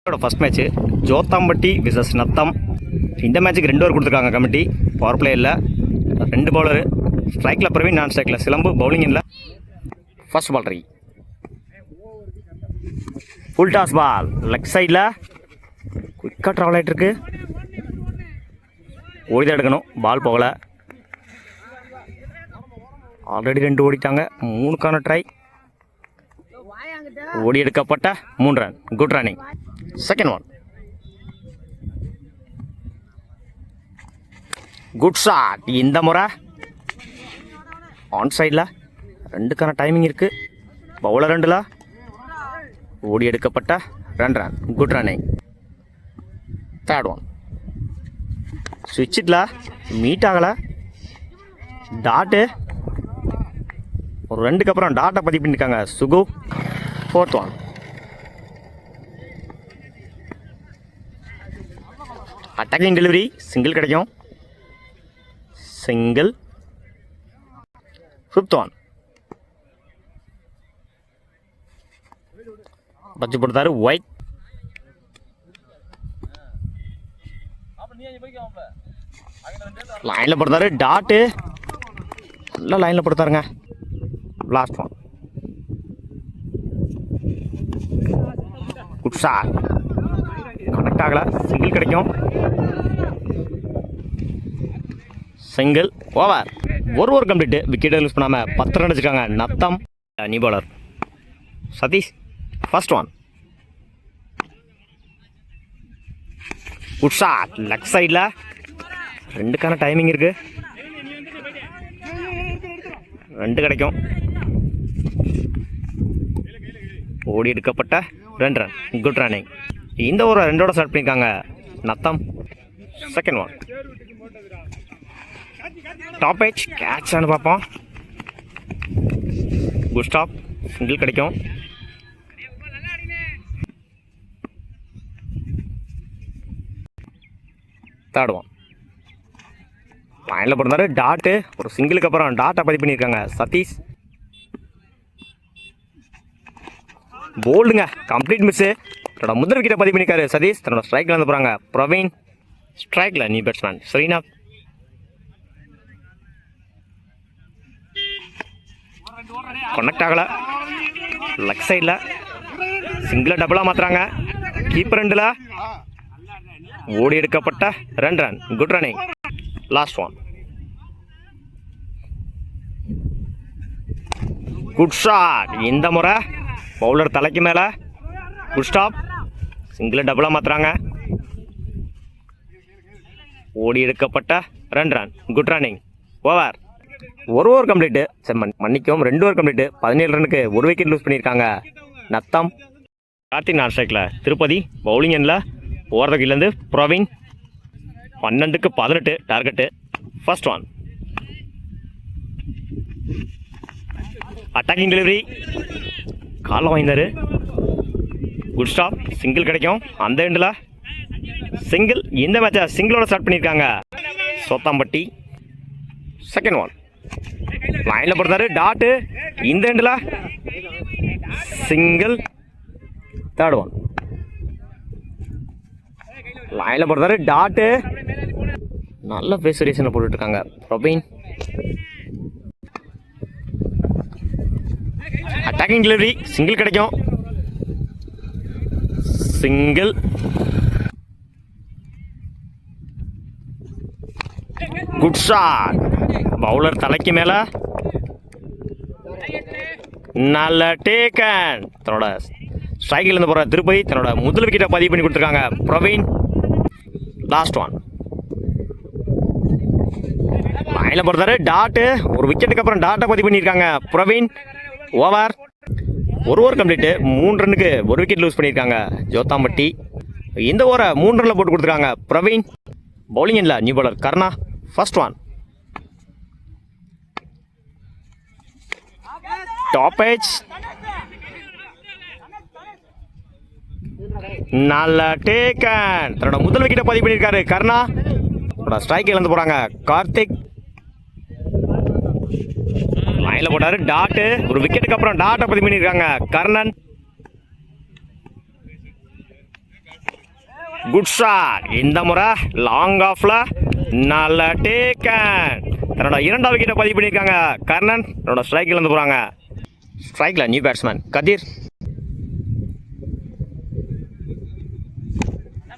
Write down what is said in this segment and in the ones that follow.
First match Jothampatti versus Natham. இந்த மேட்ச்சுக்கு 2 over கொடுத்துருக்காங்க கமிட்டி. பவர் பிளே இல்லை, 2 பவுலரு. ஸ்ட்ரைக்கில் பிரவீன், நான் ஸ்ட்ரைக்கில் சிலம்பு. பவுலிங் இல்லை. First ball try, full toss ball leg சைடில் குயிக்காக ட்ராவல் ஆகிட்டு இருக்கு. ஓடிதான் எடுக்கணும், பால் போகலை. ஆல்ரெடி 2 ஓடிட்டாங்க. 3க்கான ட்ரை, ஓடி எடுக்கப்பட்ட 3 run. Good running. Second one, good shot. இந்த முறை ஆன் சைடில் 2க்கான டைமிங் இருக்குது. பவுலர் 2ல ஓடி எடுக்கப்பட்ட 2 run. Good running. Third one, ஸ்விட்சில் மீட் ஆகலை. டாட்டு ஒரு 2க்கு அப்புறம் டாட்டை பதிவு பண்ணியிருக்காங்க சுகு. Fourth one, attacking delivery, single கிடைக்கும். சிங்கிள். ஃபிஃப்த் ஒன், பச்சு போட்டாரு ஒயிட். லைனில் போட்டாரு டாட்டு. நல்லா லைனில் போட்டாருங்க. Last one, good shot. Connect ஆகலை, சிங்கிள் கிடைக்கும். சிங்கிள். ஓவர். ஒரு ஓவர் கம்ப்ளீட்டு. விக்கெட்டை யூஸ் பண்ணாமல் 10 ரன் அடிச்சிருக்காங்க Natham. New bowler Satish. First one, good shot. Leg சைடில் 2க்கான டைமிங் இருக்குது. 2 கிடைக்கும். ஓடி எடுக்கப்பட்ட 2 ரன். Good running. இந்த ஒரு 2ஓட ஸ்டார்ட் பண்ணியிருக்காங்க Natham. Second one, top edge கேட்சான்னு பார்ப்போம். Good stop. சிங்கிள் கிடைக்கும். தேர்ட் ஒன், லைனில் போட்டிருந்தாரு டாட்டு. ஒரு சிங்கிளுக்கு அப்புறம் டாட்டை பதிவு பண்ணியிருக்காங்க சதீஷ். போல்டுங்க, complete miss. தன்னோட முதல் விக்கெட்டை பதிவு பண்ணியிருக்காரு சதீஷ். தன்னோட ஸ்ட்ரைக்கில் வந்து போகிறாங்க பிரவீன். ஸ்ட்ரைக்கில் நியூ பேட்ஸ்மேன் ஸ்ரீநாத். கனெக்ட் ஆகலை. லெக் சைடில் சிங்கிளை டபுளாக மாற்றுறாங்க. கீப்பர் 2ல ஓடி எடுக்கப்பட்ட 2 run. Good running. Last one, good shot. இந்த முறை பவுலர் தலைக்கு மேலே. Good stop. சிங்கிளை டபுளாக மாற்றுறாங்க. ஓடி எடுக்கப்பட்ட 2 ரன். Good running. ஓவர். ஒரு ஓவர் கம்ப்ளீட்டு. சரி, மன்னிக்கும் 2 ஓவர் கம்ப்ளீட்டு. 17 ரனுக்கு 1 விக்கெட் லூஸ் பண்ணியிருக்காங்க நத்தம். கார்த்திக் நான் ஸ்ட்ரைக்கில் திருப்பதி. பவுலிங் எண்ணில் ஓவர்தகிலேருந்து பிரவீன். 12க்கு 18 target. First one, attacking delivery, காலில் வாங்கினார். Good stop. சிங்கிள் கிடைக்கும். அந்த எண்டில் சிங்கிள். இந்த மேட்சை சிங்கிளோட ஸ்டார்ட் பண்ணியிருக்காங்க சோத்தாம்பட்டி. செகண்ட் ஒன், லைனில் போட்டாரு டாட்டு. இந்த எண்டில் சிங்கிள். தேர்ட் ஒன், லைனில் போட்டாரு டாட்டு. நல்ல ஃபேஸ் வேரியேஷனை போட்டுட்ருக்காங்க பிரவீன். அட்டாக்கிங் டெலிவரி, சிங்கிள் கிடைக்கும். சிங்கிள். Good shot. பவுலர் தலைக்கு மேலே. நல்ல டேக்கன். தன்னோட ஸ்ட்ரைக்கில் இருந்து போகிற திருப்பதி தன்னோட முதல் விக்கெட்டை பதிவு பண்ணி கொடுத்துருக்காங்க பிரவீன். லாஸ்ட் ஒன், லைனில் போடுறாரு டாட்டு. ஒரு விக்கெட்டுக்கு அப்புறம் டாட்டை பதிவு பண்ணியிருக்காங்க பிரவீன். ஓவர். ஒரு ஓவர் கம்ப்ளீட்டு. 3 ரனுக்கு 1 விக்கெட் லூஸ் பண்ணியிருக்காங்க ஜோத்தாம்பட்டி. இந்த ஓவரை 3 ரனில் போட்டு கொடுத்துருக்காங்க பிரவீன். பவுலிங் இல்லை new bowler Karna. First one, top edge. நல்ல டேக்கன். தன்னோட முதல் விக்கெட்டை பதிவு பண்ணியிருக்காரு கர்ணா. ஸ்ட்ரைக் இழந்து போகிறாங்க கார்த்திக். லைனில் போட்டாரு டாட்டு. ஒரு விக்கெட்டுக்கு அப்புறம் டாட்டை பதிவு பண்ணியிருக்காங்க கர்ணன். Good shot. இந்த முறை லாங் ஆஃப்ல நல்ல டேக்கன். தன்னோட 2வது விக்கெட்டை பதிவு பண்ணியிருக்காங்க கர்ணன். தன்னோட ஸ்ட்ரைக்கில் இருந்து போகிறாங்க. ஸ்ட்ரைக்கில் new batsman Kathir.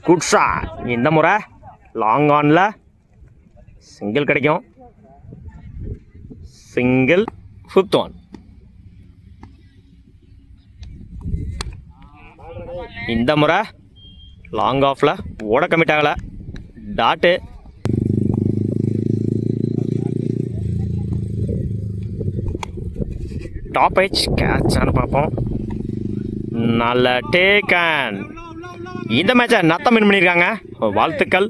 Good shot. இந்த முறை லாங் ஆனில் சிங்கிள் கிடைக்கும். Single 5th one. இந்த முறை லாங் ஆஃபில் ஓட கமிட் ஆகலை. டாட்டு. டாப் எச் கேட்சான்னு பார்ப்போம். நல்ல டேக்கன். இந்த மேட்சை நத்தம் வின் பண்ணியிருக்காங்க. வாழ்த்துக்கள்.